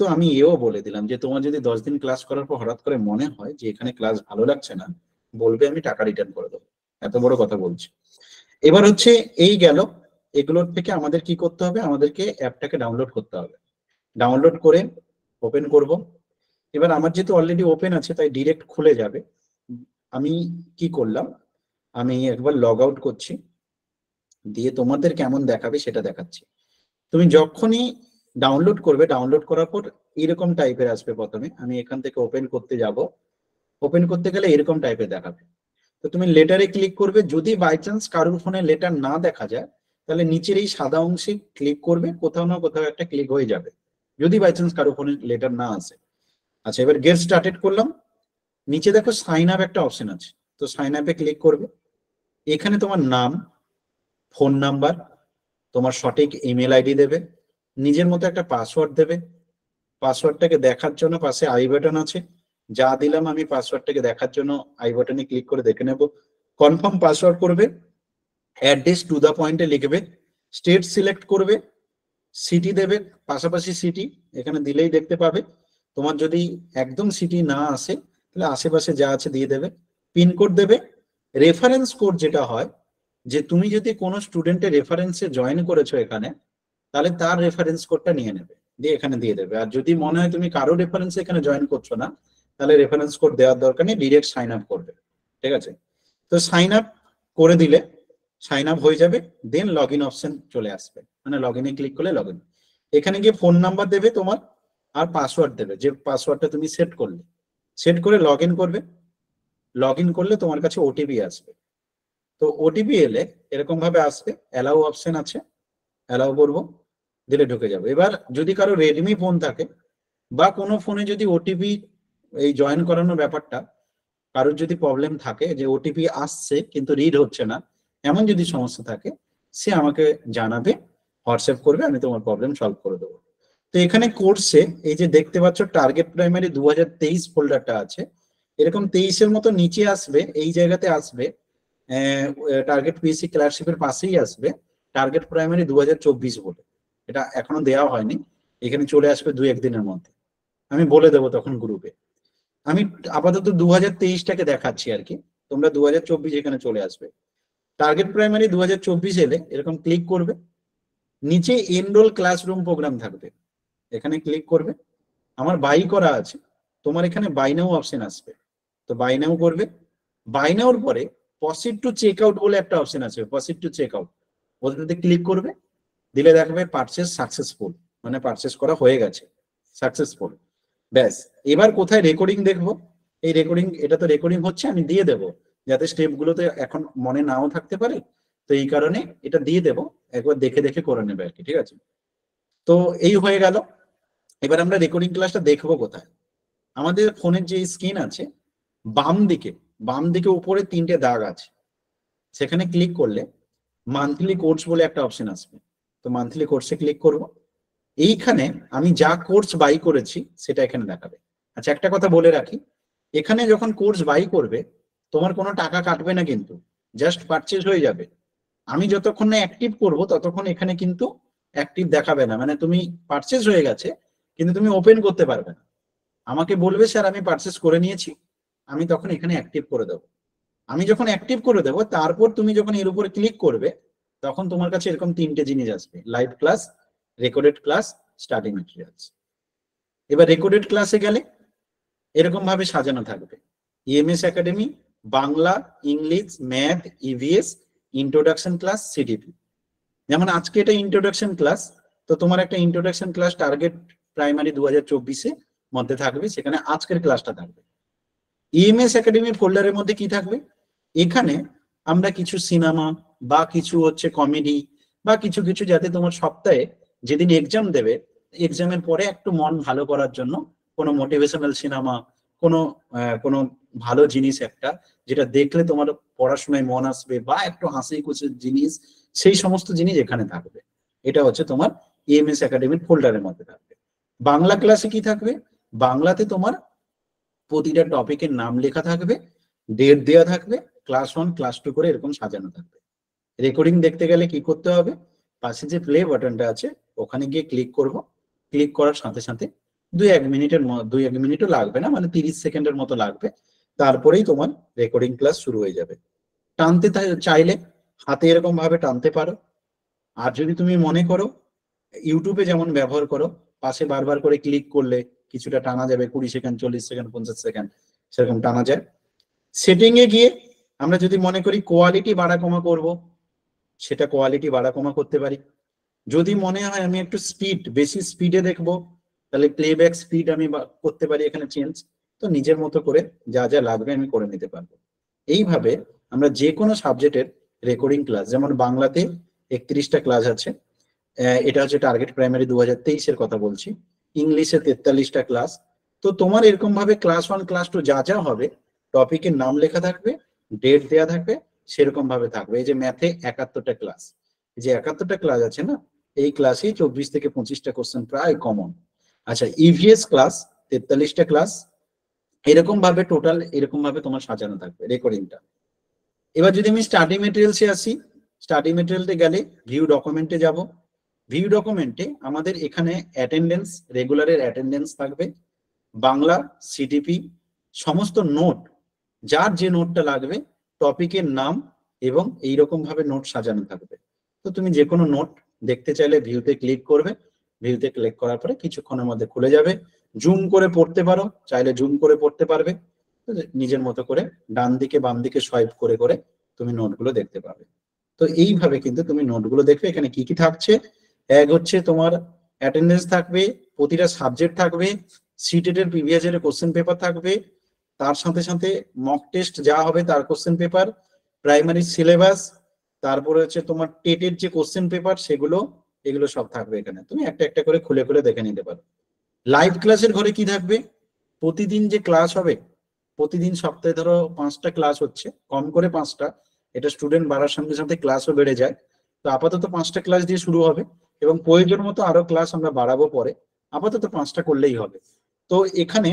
তো আমি এও বলে দিলাম যে তোমার যদি 10 দিন ক্লাস করার পর হঠাৎ করে মনে হয় যে এখানে ক্লাস ভালো লাগছে না, বলবে আমি টাকা রিটার্ন করে দেবো, এত বড় কথা বলছি। এবার হচ্ছে এই গেল, এগুলোর থেকে আমাদের কি করতে হবে, আমাদেরকে অ্যাপটাকে ডাউনলোড করতে হবে। ডাউনলোড করে ওপেন করব। এবার আমার যেহেতু অলরেডি ওপেন আছে তাই ডিরেক্ট খুলে যাবে। আমি কি করলাম, আমি একবার লগ আউট করছি। দিয়ে তোমাদের কেমন দেখাবে সেটা দেখাচ্ছি। তুমি যখনই ডাউনলোড করবে, ডাউনলোড করার পর এরকম টাইপের আসবে। প্রথমে আমি এখান থেকে ওপেন করতে যাব, ওপেন করতে গেলে এরকম টাইপের দেখাবে। তো তুমি লেটারে ক্লিক করবে। যদি বাই চান্স কারোর ফোনে লেটার না দেখা যায়, তাহলে নিচের এই সাদা অংশে ক্লিক করবে, কোথাও না কোথাও একটা ক্লিক হয়ে যাবে, যদি বাই চান্স কারোর ফোনে লেটার না আসে। আচ্ছা, এবার গেট স্টার্টেড করলাম। নিচে দেখো সাইন আপ একটা অপশন আছে, তো সাইন আপে ক্লিক করবে। এখানে তোমার নাম, ফোন নাম্বার, তোমার সঠিক ইমেল আইডি দেবে, নিজের মতো একটা পাসওয়ার্ড দেবে। পাসওয়ার্ডটাকে দেখার জন্য পাশে আই বাটন আছে, যা দিলাম আমি পাসওয়ার্ডটাকে দেখার জন্য আই বাটনে ক্লিক করে দেখে নেব। কনফার্ম পাসওয়ার্ড করবে, অ্যাড্রেস টু দা পয়েন্টে লিখবে, স্টেট সিলেক্ট করবে, সিটি দেবে, পাশাপাশি সিটি এখানে দিলেই দেখতে পাবে। তোমার যদি একদম সিটি না আসে তাহলে আশেপাশে যা আছে দিয়ে দেবে। পিনকোড দেবে। রেফারেন্স কোড যেটা হয়, যে তুমি যদি কোনো স্টুডেন্টের রেফারেন্সে জয়েন করেছো এখানে, তাহলে তার রেফারেন্স কোডটা নিয়ে নেবে, দিয়ে এখানে দিয়ে দেবে। আর যদি মনে হয় তুমি কারো রেফারেন্স এখানে জয়েন করছো না, তাহলে রেফারেন্স কোড দেওয়ার দরকার নেই, ডিরেক্ট সাইন আপ করবে। ঠিক আছে, তো সাইন আপ করে দিলে সাইন আপ হয়ে যাবে। দেন লগ ইন অপশন চলে আসবে, মানে লগ ইনে ক্লিক করলে লগ ইন। এখানে গিয়ে ফোন নাম্বার দেবে তোমার, আর পাসওয়ার্ড দেবে, যে পাসওয়ার্ডটা তুমি সেট করলে। সেট করে লগ ইন করবে। লগ ইন করলে তোমার কাছে ওটিপি আসবে। তো ওটিপি এলে এরকম ভাবে আসবে, অ্যালাউ অপশন আছে, অ্যালাউ করবো, দিলে ঢুকে যাবে। এবার যদি কারো রেডমি ফোন থাকে বা কোনো ফোনে যদি ওটিপি এই জয়েন করানোর ব্যাপারটা কারোর যদি প্রবলেম থাকে, যে ওটিপি আসছে কিন্তু রিড হচ্ছে না, এমন যদি সমস্যা থাকে, সে আমাকে জানাবে, হোয়াটসঅ্যাপ করবে, আমি তোমার প্রবলেম সলভ করে দেবো। তো এখানে কোর্সে এই যে দেখতে পাচ্ছ টার্গেট প্রাইমারি 2023 ফোল্ডারটা আছে, এরকম 23-এর মতো নিচে আসবে, এই জায়গাতে আসবে, টার্গেট পিএসসি ক্লার্কশিপের পাশেই আসবে টার্গেট প্রাইমারি 2024 বলে। এটা এখনো দেওয়া হয়নি, এখানে চলে আসবে 2-1 দিনের মধ্যে, আমি বলে দেবো তখন গ্রুপে। আমি আপাতত 2023টাকে দেখাচ্ছি আর কি, তোমরা 2024 এখানে চলে আসবে। টার্গেট প্রাইমারি 2024 এলে এরকম ক্লিক করবে, নিচে এনরোল ক্লাসরুম প্রোগ্রাম থাকবে, এখানে ক্লিক করবে। আমার বাই করা আছে, তোমার এখানে বাই নাও অপশন আসবে, তো বাই নাও করবে। বাই নাওর পরে প্রসিড টু চেক আউট বলে একটা অপশন আছে, প্রসিড টু চেক আউট, ওটাতে ক্লিক করবে, দিলে দেখবে পারচেস সাকসেসফুল, মানে পারচেস করা হয়ে গেছে, সাকসেসফুল। ব্যাস, এবার কোথায় রেকর্ডিং দেখবো? এই রেকর্ডিং, এটা তো রেকর্ডিং হচ্ছে, আমি দিয়ে দেবো, যাতে স্টেপ গুলোতে এখন মনে নাও থাকতে পারে, তো এই কারণে এটা দিয়ে দেবো, একবার দেখে দেখে করে নেবে আর কি। ঠিক আছে, তো এই হয়ে গেল। এবার আমরা রেকর্ডিং ক্লাসটা দেখবো কোথায়? আমাদের ফোনের যে স্ক্রিন আছে, বাম দিকে, বাম দিকে উপরে 3টে দাগ আছে, সেখানে ক্লিক করলে মান্থলি কোর্স বলে একটা অপশন আসবে, তো মান্থলি কোর্সে ক্লিক করব। এইখানে আমি যা কোর্স বাই করেছি সেটা এখানে দেখাবে। আচ্ছা, একটা কথা বলে রাখি, এখানে যখন কোর্স বাই করবে তোমার কোনো টাকা কাটবে না, কিন্তু জাস্ট পারচেজ হয়ে যাবে। আমি যতক্ষণ না অ্যাক্টিভ করব ততক্ষণ এখানে কিন্তু অ্যাক্টিভ দেখাবে না, মানে তুমি পারচেজ হয়ে গেছে কিন্তু তুমি ওপেন করতে পারবে না। আমাকে বলবে স্যার আমি পারচেজ করে নিয়েছি, আমি তখন এখানে অ্যাক্টিভ করে দেবো। আমি যখন অ্যাক্টিভ করে দেবো, তারপর তুমি যখন এর উপরে ক্লিক করবে, তখন তোমার কাছে এরকম 3টে জিনিস আসবে, live class, recorded class, study materials. এবার রেকর্ডেড ক্লাসে গেলে এরকম ভাবে সাজানো থাকবে, EMS academy, Bangla, English, math, EVS, introduction class, CDP. যেমন আজকে এটা ইন্ট্রোডাকশন ক্লাস, তো তোমার একটা ইন্ট্রোডাকশন ক্লাস টার্গেট প্রাইমারি 2024 মধ্যে থাকবে, সেখানে আজকের ক্লাসটা থাকবে। ইএমএস একাডেমি ফোল্ডারের মধ্যে কি থাকবে? এখানে আমরা কিছু সিনেমা বা কিছু হচ্ছে কমেডি বা কিছু কিছু, যাতে তোমার সপ্তাহে যেদিন এক্সাম দেবে, এক্সামের পরে একটু মন ভালো করার জন্য কোনো মোটিভেশনাল সিনেমা, কোনো কোনো ভালো জিনিস একটা, যেটা দেখলে তোমার পড়াশোনায় মন আসবে, বা একটু হাসি খুশির জিনিস, সেই সমস্ত জিনিস এখানে থাকবে। এটা হচ্ছে তোমার ইএমএস একাডেমির ফোল্ডারের মধ্যে থাকবে। বাংলা ক্লাসে কি থাকবে? বাংলাতে তোমার প্রতিটা টপিকের নাম লেখা থাকবে, ডেট দেওয়া থাকবে, ক্লাস 1 ক্লাস 2 করে এরকম সাজানো থাকবে। রেকর্ডিং দেখতে গেলে কি করতে হবে? পাশে যে প্লে বাটনটা আছে ওখানে গিয়ে ক্লিক করব। ক্লিক করার সাথে সাথে 2-1 মিনিটও লাগবে না, মানে 30 সেকেন্ডের মতো লাগবে, তারপরেই তোমার রেকর্ডিং ক্লাস শুরু হয়ে যাবে। টানতে চাইলে হাতে এরকম ভাবে টানতে পারো, আর যদি তুমি মনে করো ইউটিউবে যেমন ব্যবহার করো, পাশে বারবার করে ক্লিক করলে কিছুটা টানা যাবে, 20 সেকেন্ড, 40 সেকেন্ড, 50 সেকেন্ড, সেরকম টানা যায়। সেটিং এ গিয়ে আমরা যদি মনে করি কোয়ালিটি বাড়া কমা করব, সেটা কোয়ালিটি বাড়া কমা করতে পারি। যদি মনে হয় আমি একটু বেশি স্পিডে দেখবো, তাহলে প্লেব্যাক স্পিড আমি করতে পারি এখানে চেঞ্জ। তো নিজের মতো করে যা যা লাগবে আমি করে নিতে পারবো। এইভাবে আমরা যে কোনো সাবজেক্টের রেকর্ডিং ক্লাস, যেমন বাংলাতে 31টা ক্লাস আছে, এটা হচ্ছে টার্গেট প্রাইমারি 2023-এর কথা বলছি। ইংলিশে 43টা ক্লাস। তো তোমার এরকম ভাবে ক্লাস 1 ক্লাস 2 যা যা হবে, টপিকের নাম লেখা থাকবে, ডেট দেয়া থাকবে, সেরকম ভাবে থাকবে। এই যে ম্যাথে 71টা ক্লাস, এই যে 71টা ক্লাস আছে না, এই ক্লাসে 24 থেকে 25টা কোশ্চেন প্রায় কমন। আচ্ছা, ইভিএস ক্লাস 43টা ক্লাস, এরকম ভাবে টোটাল এরকম ভাবে তোমার সাজানো থাকবে রেকর্ডিংটা। এবার যদি আমি স্টাডি মেটেরিয়ালসে আসি, স্টাডি মেটেরিয়ালতে গেলে ভিউ ডকুমেন্টে যাব। ভিউ ডকুমেন্টে আমাদের এখানে অ্যাটেন্ডেন্স, রেগুলারের অ্যাটেন্ডেন্স থাকবে, বাংলা, সিডিপি, সমস্ত নোট, যার যে নোটটা লাগবে, টপিকের নাম, এবং এইরকম ভাবে নোট সাজানো থাকবে। তো তুমি যে কোনো নোট দেখতে চাইলে ভিউতে ক্লিক করবে, ভিউতে ক্লিক করার পরে কিছুক্ষণের মধ্যে খুলে যাবে। জুম করে পড়তে পারো, চাইলে জুম করে পড়তে পারবে। নিজের মতো করে ডান দিকে বাম দিকে সোয়াইপ করে করে তুমি নোটগুলো দেখতে পাবে। তো এইভাবে কিন্তু তুমি নোটগুলো দেখবে। এখানে কি কি থাকছে, এক হচ্ছে তোমার অ্যাটেন্ডেন্স থাকবে, প্রতিটা সাবজেক্ট থাকবে, সিটেট এর প্রিভিয়াস ইয়ারের কোশ্চেন পেপার থাকবে, তার সাথে সাথে মক টেস্ট যা হবে তার কোশ্চেন পেপার, প্রাইমারি সিলেবাস, তারপরে হচ্ছে তোমার টেটের যে কোশ্চেন পেপার সেগুলো, এগুলো সব থাকবে এখানে। তুমি একটা একটা করে খুলে খুলে দেখে নিতে পারো। লাইভ ক্লাসের ঘরে কি থাকবে, প্রতিদিন যে ক্লাস হবে, প্রতিদিন সপ্তাহে ধরো 5টা ক্লাস হচ্ছে, কম করে 5টা, এটা স্টুডেন্ট বাড়ার সঙ্গে সাথে ক্লাসও বেড়ে যায়। তো আপাতত 5টা ক্লাস দিয়ে শুরু হবে, এবং প্রয়োজন মতো আরো ক্লাস আমরা বাড়াবো পরে, আপাতত 5টা করলেই হবে। তো এখানে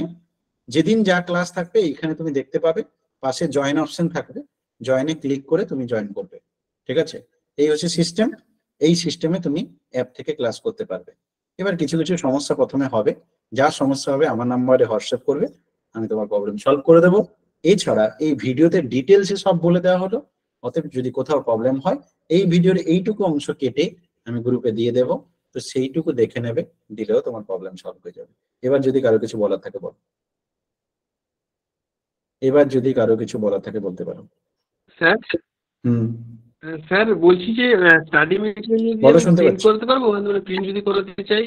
যেদিন যা ক্লাস থাকবে এখানে তুমি দেখতে পাবে, পাশে জয়েন অপশন থাকবে, জয়েনে ক্লিক করে তুমি জয়েন করবে। ঠিক আছে, এই হচ্ছে সিস্টেম। এই সিস্টেমে তুমি অ্যাপ থেকে ক্লাস করতে পারবে। এবার কিছু কিছু সমস্যা প্রথমে হবে, যা সমস্যা হবে আমার নাম্বারে হোয়াটসঅ্যাপ করবে, আমি তোমার প্রবলেম সলভ করে দেবো। এছাড়া এই ভিডিওতে ডিটেলসে সব বলে দেওয়া হলো, অতএব যদি কোথাও প্রবলেম হয় এই ভিডিওর এইটুকু অংশ কেটে আমি গ্রুপে দিয়ে দেব, তো সেইটুকু দেখে নেবে, দিলেও তোমার প্রবলেম সলভ হয়ে যাবে। এবার যদি কারো কিছু বলার থাকে বলো, এবার যদি কারো কিছু বলার থাকে বলতে পারো। স্যার, হুম, স্যার বলছি যে স্টাডি মেটেরিয়াল যদি বলো, আমি শুনতে প্রিন্ট পাচ্ছি। করতে পারবো, মানে প্রিন্ট যদি করে দিতে চাই?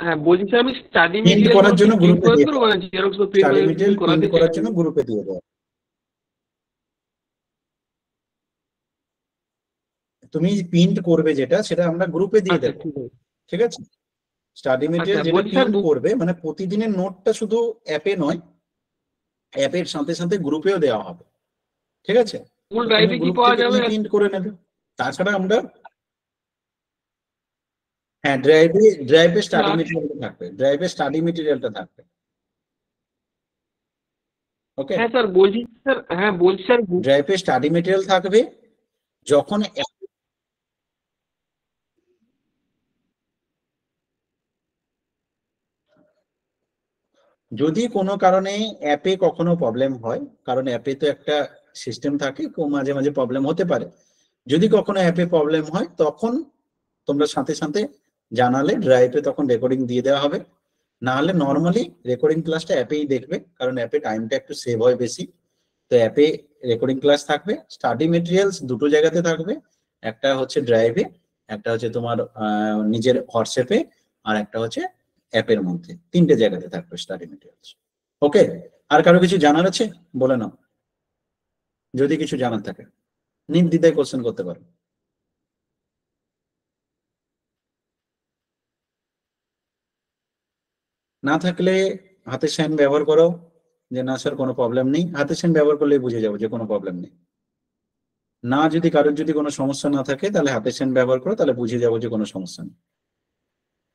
হ্যাঁ বলছি স্যার, আমি স্টাডি প্রিন্ট মেটেরিয়াল করার জন্য প্রিন্ট গ্রুপে করে দিয়ে দেবো, দাও, মানে জেরক্স বা প্রিন্ট স্টাডি মেটেরিয়াল যদি প্রিন্ট করাতে করার চাই? জন্য গ্রুপে দিয়ে দাও। তুমি প্রিন্ট করবে যেটা, সেটা আমরা গ্রুপে দিয়ে আচ্ছা দেবো। ঠিক আছে। ঠিক আছে, স্টাডি আচ্ছা মেটেরিয়াল যেটা বলছি স্যার, প্রিন্ট করবে, মানে প্রতিদিনের নোটটা শুধু অ্যাপে নয়, অ্যাপের সাথে সাথে গ্রুপেও দেওয়া হবে। ঠিক আছে, গুগল তো তুমি ড্রাইভে কি গ্রুপ পাওয়া থেকে ই যাবে? প্রিন্ট করে নেবে। তাছাড়া আমরা, হ্যাঁ, ড্রাইভে স্টাডি মেটেরিয়ালটা থাকবে, ড্রাইভে স্টাডি মেটেরিয়ালটা থাকবে। ওকে, হ্যাঁ স্যার বলছি স্যার, হ্যাঁ বলছি স্যার, ড্রাইভে স্টাডি মেটেরিয়াল থাকবে। যখন যদি কোনো কারণে অ্যাপে কখনো প্রবলেম হয়, কারণ অ্যাপে তো একটা সিস্টেম থাকে, মাঝে মাঝে প্রবলেম হতে পারে, যদি কখনো অ্যাপে প্রবলেম হয় তখন তোমরা সাথে সাথে জানালে ড্রাইভে তখন রেকর্ডিং দিয়ে দেওয়া হবে। না হলে নর্মালি রেকর্ডিং ক্লাসটা অ্যাপেই দেখবে, কারণ অ্যাপে টাইমটা একটু সেভ হয় বেশি। তো অ্যাপে রেকর্ডিং ক্লাস থাকবে, স্টাডি মেটেরিয়ালস দুটো জায়গাতে থাকবে, একটা হচ্ছে ড্রাইভে, একটা হচ্ছে তোমার নিজের হোয়াটসঅ্যাপে, আর একটা হচ্ছে অ্যাপের মধ্যে, 3টে জায়গাতে থাকবে স্টাডি মেটেরিয়ালস। ওকে, আর কারো কিছু জানার আছে বলে নাও, যদি কিছু জানার থাকে নির্দ্বিধায় কোশ্চেন করতে পারো। না থাকলে হাতের সাইন ব্যবহার করো, যে না স্যার কোনো প্রবলেম নেই, হাতের সাইন ব্যবহার করলে বুঝে যাবো যে কোনো প্রবলেম নেই। না, যদি কারোর যদি কোনো সমস্যা না থাকে তাহলে হাতের সাইন ব্যবহার করো, তাহলে বুঝে যাবো যে কোনো সমস্যা নেই।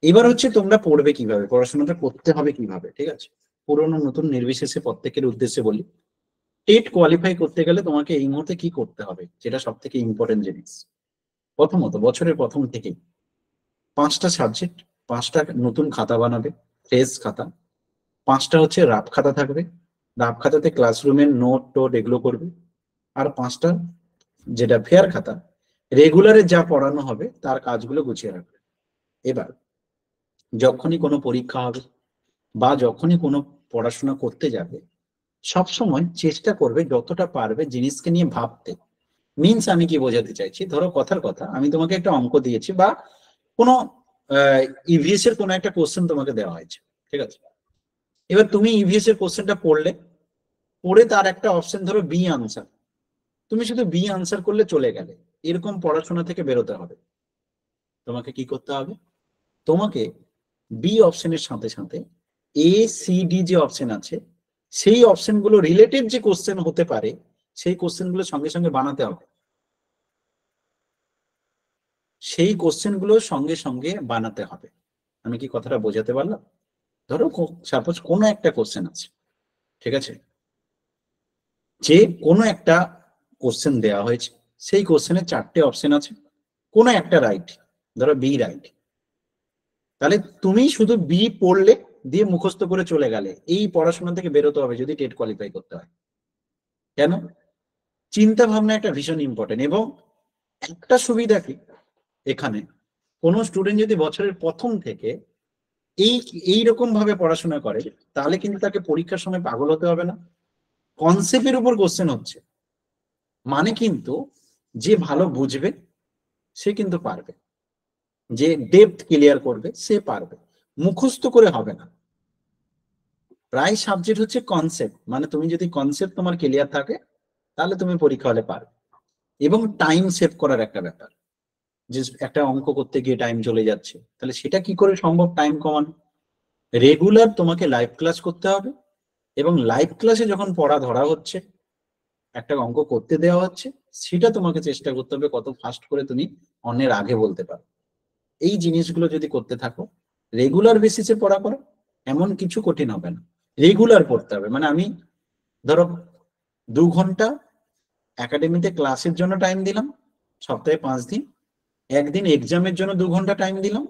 এবার হচ্ছে তোমরা পড়বে কিভাবে, পড়াশোনাটা করতে হবে কিভাবে। ঠিক আছে, পুরনো নতুন নির্বিশেষে প্রত্যেকের উদ্দেশ্যে বলি, টেট কোয়ালিফাই করতে গেলে তোমাকে এই মুহূর্তে কি করতে হবে, যেটা সব থেকে ইম্পর্টেন্ট জিনিস। প্রথমত, বছরের প্রথম থেকেই 5টা সাবজেক্ট, 5টা নতুন খাতা বানাবে, ফ্রেশ খাতা। 5টা হচ্ছে রাফ খাতা থাকবে, রাফ খাতাতে ক্লাসরুমের নোট টোট এগুলো করবে। আর 5টা যেটা ফেয়ার খাতা, রেগুলারে যা পড়ানো হবে তার কাজগুলো গুছিয়ে রাখবে। এবার যখনই কোনো পরীক্ষা হবে বা যখনই কোনো পড়াশোনা করতে যাবে, সবসময় চেষ্টা করবে যতটা পারবে জিনিসকে নিয়ে ভাবতে, মিনস আমি কি বোঝাতে চাইছি, ধরো কথার কথা আমি তোমাকে একটা অঙ্ক দিয়েছি বা কোনো ইভিএস এর কোনো একটা কোশ্চেন তোমাকে দেওয়া হয়েছে, ঠিক আছে? এবার তুমি ইভিএস এর কোশ্চেনটা পড়লে, পড়ে তার একটা অপশন ধরো বি আনসার, তুমি শুধু বি আনসার করলে চলে গেলে, এরকম পড়াশোনা থেকে বেরোতে হবে। তোমাকে কি করতে হবে, তোমাকে বি অপশনের সাথে সাথে এ সি ডি যে অপশন আছে সেই অপশন গুলো রিলেটেড যে কোশ্চেন হতে পারে সেই কোশ্চেন গুলো সঙ্গে সঙ্গে বানাতে হবে, সেই কোশ্চেন গুলো সঙ্গে সঙ্গে বানাতে হবে। আমি কি কথাটা বোঝাতে পারলাম? ধরো সাপোজ কোনো একটা কোশ্চেন আছে, ঠিক আছে, যে কোনো একটা কোশ্চেন দেওয়া হয়েছে, সেই কোশ্চেনের 4টে অপশন আছে, কোনো একটা রাইট, ধরো বি রাইট, তাহলে তুমি শুধু বি পড়লে দিয়ে মুখস্থ করে চলে গেলে, এই পড়াশোনা থেকে বেরোতে হবে যদি টেট কোয়ালিফাই করতে হয়। কেন? চিন্তা ভাবনা একটা ভীষণ ইম্পর্টেন্ট। এবং একটা সুবিধা কি এখানে, কোনো স্টুডেন্ট যদি বছরের প্রথম থেকে এইরকম ভাবে পড়াশোনা করে তাহলে কিন্তু তাকে পরীক্ষার সময় পাগল হতে হবে না। কনসেপ্টের উপর কোশ্চেন হচ্ছে মানে কিন্তু যে ভালো বুঝবে সে কিন্তু পারবে, যে ডেপথ ক্লিয়ার করবে সে পারবে, মুখস্থ করে হবে না। প্রায় সাবজেক্ট হচ্ছে কনসেপ্ট, মানে তুমি যদি কনসেপ্ট তোমার ক্লিয়ার থাকে তাহলে তুমি পরীক্ষা হলে পারবে। এবং টাইম সেভ করার একটা ব্যাপার, যে একটা অঙ্ক করতে গিয়ে টাইম চলে যাচ্ছে, তাহলে সেটা কি করে সম্ভব টাইম কমানো? রেগুলার তোমাকে লাইভ ক্লাস করতে হবে, এবং লাইভ ক্লাসে যখন পড়া ধরা হচ্ছে, একটা অঙ্ক করতে দেওয়া হচ্ছে, সেটা তোমাকে চেষ্টা করতে হবে কত ফাস্ট করে তুমি অন্যের আগে বলতে পারো। এই জিনিসগুলো যদি করতে থাকো, রেগুলার বেসিসে পড়া করো, এমন কিছু কঠিন হবে না। রেগুলার পড়তে হবে, মানে আমি ধরো 2 ঘন্টা একাডেমিতে ক্লাসের জন্য টাইম দিলাম, সপ্তাহে 5 দিন, একদিন এক্সামের জন্য 2 ঘন্টা টাইম দিলাম,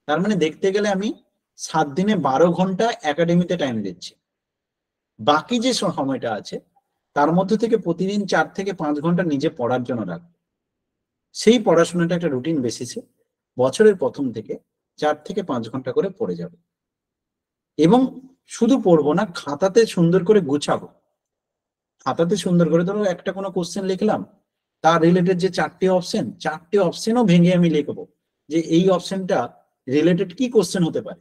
তার মানে দেখতে গেলে আমি 7 দিনে 12 ঘন্টা একাডেমিতে টাইম দিচ্ছি। বাকি যে সময়টা আছে তার মধ্যে থেকে প্রতিদিন 4 থেকে 5 ঘন্টা নিজে পড়ার জন্য রাখবো। সেই পড়াশোনাটা একটা রুটিন বেসিসে বছরের প্রথম থেকে 4 থেকে 5 ঘন্টা করে পড়ে যাবে। এবং শুধু পড়বো না, খাতাতে সুন্দর করে গুছাবো। খাতাতে সুন্দর করে ধরো একটা কোনো কোশ্চেন লিখলাম, তার রিলেটেড যে 4টে অপশন, 4টে অপশনও ভেঙে আমি লিখবো যে এই অপশনটা রিলেটেড কি কোশ্চেন হতে পারে।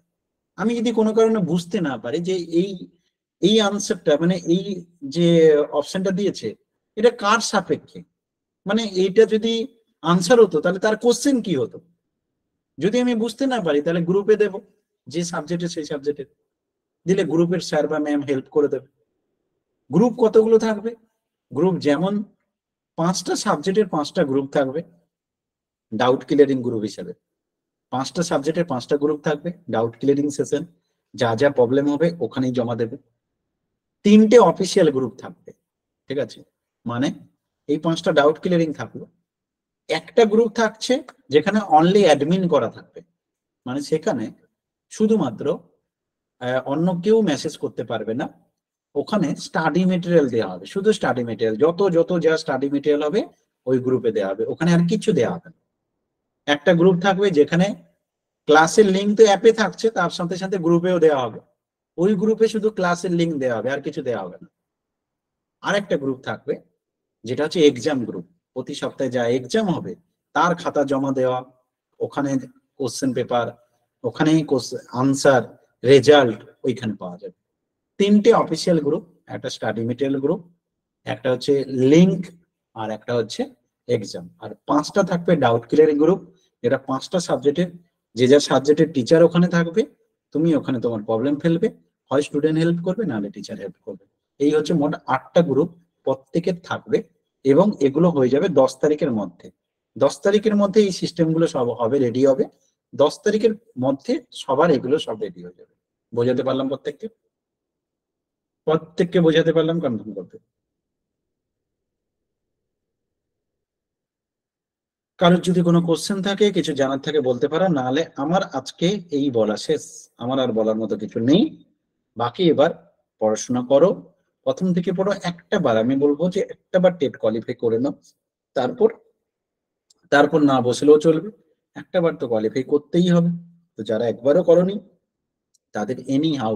আমি যদি কোনো কারণে বুঝতে না পারি যে এই আনসারটা, মানে এই যে অপশনটা দিয়েছে এটা কার সাপেক্ষে, মানে এইটা যদি আনসার হতো তাহলে তার কোশ্চেন কি হতো, যদি আমি বুঝতে না পারি তাহলে গ্রুপে দেব, যে সাবজেক্টে সেই সাবজেক্টে দিলে গ্রুপের স্যার বা ম্যাম হেল্প করে দেবে। গ্রুপ কতগুলো থাকবে? গ্রুপ যেমন 5টা সাবজেক্টের 5টা গ্রুপ থাকবে ডাউট ক্লিয়ারিং গ্রুপ হিসেবে, 5টা সাবজেক্টের 5টা গ্রুপ থাকবে ডাউট ক্লিয়ারিং সেশন, যা যা প্রবলেম হবে ওখানেই জমা দেবে। 3টে অফিসিয়াল গ্রুপ থাকবে, ঠিক আছে, মানে এই 5টা ডাউট ক্লিয়ারিং থাকলো। একটা গ্রুপ থাকছে যেখানে অনলি অ্যাডমিন করা থাকবে, মানে সেখানে শুধুমাত্র অন্য কেউ মেসেজ করতে পারবে না, ওখানে স্টাডি মেটেরিয়াল দেওয়া হবে, শুধু স্টাডি মেটেরিয়াল, যত যত যা স্টাডি মেটেরিয়াল হবে ওই গ্রুপে দেওয়া হবে, ওখানে আর কিছু দেওয়া হবে না। একটা গ্রুপ থাকবে যেখানে ক্লাসের লিঙ্ক তো অ্যাপে থাকছে, তার সাথে সাথে গ্রুপেও দেওয়া হবে, ওই গ্রুপে শুধু ক্লাসের লিঙ্ক দেওয়া হবে, আর কিছু দেওয়া হবে না। আর একটা গ্রুপ থাকবে যেটা হচ্ছে এক্সাম গ্রুপ, প্রতি সপ্তাহে যা এক্সাম হবে তার খাতা জমা দেওয়া, ওখানে কোশ্চেন পেপার, ওখানে আনসার, রেজাল্ট ওইখানে পাওয়া যাবে। 3টে অফিসিয়াল গ্রুপ, একটা স্টাডি মেটেরিয়াল গ্রুপ, একটা হচ্ছে লিঙ্ক, আর একটা হচ্ছে এক্সাম। আর 5টা থাকবে ডাউট ক্লিয়ারিং গ্রুপ, এটা 5টা সাবজেক্টের যে যার সাবজেক্টের টিচার ওখানে থাকবে, তুমি ওখানে তোমার প্রবলেম ফেলবে, হয় স্টুডেন্ট হেল্প করবে নাহলে টিচার হেল্প করবে। এই হচ্ছে মোট 8টা গ্রুপ প্রত্যেকের থাকবে, এবং এগুলো হয়ে যাবে 10 তারিখের মধ্যে। 10 তারিখের মধ্যে এই সিস্টেমগুলো সব হবে, রেডি হবে। 10 তারিখের মধ্যে সবার এগুলো সব রেডি হয়ে যাবে। বোঝাতে পারলাম প্রত্যেককে? প্রত্যেককে বোঝাতে পারলাম? কনফার্ম করতে। কারোর যদি কোনো কোশ্চেন থাকে, কিছু জানার থাকে বলতে পারো, নাহলে আমার আজকে এই বলা শেষ, আমার আর বলার মতো কিছু নেই। বাকি এবার পড়াশোনা করো, প্রথম থেকে পড়ো, একটা বার আমি বলবো যে একটা বার টেট কোয়ালিফাই করে নাও, তারপর তারপর না বসলেও চলবে, একটা বার তো কোয়ালিফাই করতেই হবে। তো যারা একবারও করনি তাদের এনি হাউ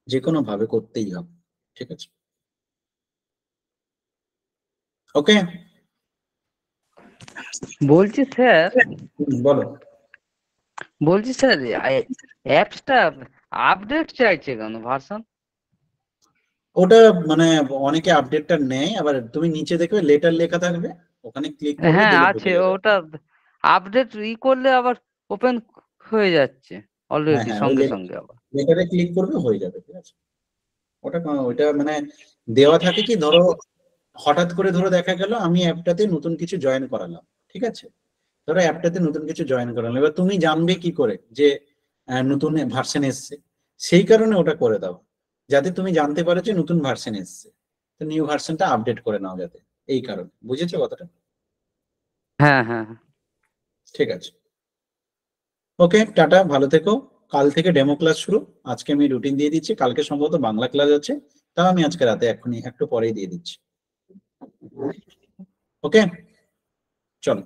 যে কোনো ভাবে করতেই হবে, ঠিক আছে? ওকে। বলছি স্যার বলো। অ্যাপসটা আপডেট চাইছে কেন ভার্সন? ওটা মানে অনেকে আপডেটটা নেয়, আবার তুমি নিচে দেখবে লেটার লেখা থাকবে, ওখানে ক্লিক করলে হ্যাঁ দিলে আছে, ঢুকে যাবে। ওটা আপডেট করলে আবার ওপেন হয়ে যাচ্ছে হ্যাঁ অলরেডি হ্যাঁ, ওই সঙ্গে সঙ্গে আবার। লেটারে ক্লিক করবে হয়ে যাবে, ঠিক আছে। ওটা মানে দেওয়া থাকে কি, ধরো হঠাৎ করে ধরো দেখা গেল আমি অ্যাপটাতে নতুন কিছু জয়েন করালাম, ঠিক আছে, ধরো অ্যাপটাতে নতুন কিছু জয়েন করালাম, এবার তুমি জানবে কি করে যে নতুন ভার্সন এসছে, সেই কারণে ওটা করে দাও, যাতে তুমি জানতে পারো যে নতুন ভার্সন এসছে, তো নিউ ভার্সনটা আপডেট করে নাও যাতে, এই কারণে। বুঝেছো কথাটা? হ্যাঁ হ্যাঁ হ্যাঁ। ঠিক আছে, ওকে, টাটা, ভালো থেকো। কাল থেকে ডেমো ক্লাস শুরু। আজকে আমি রুটিন দিয়ে দিচ্ছি, কালকে সম্ভবত বাংলা ক্লাস আছে, তাও আমি আজকে রাতে এখনই একটু পরেই দিয়ে দিচ্ছি। ওকে, চলো।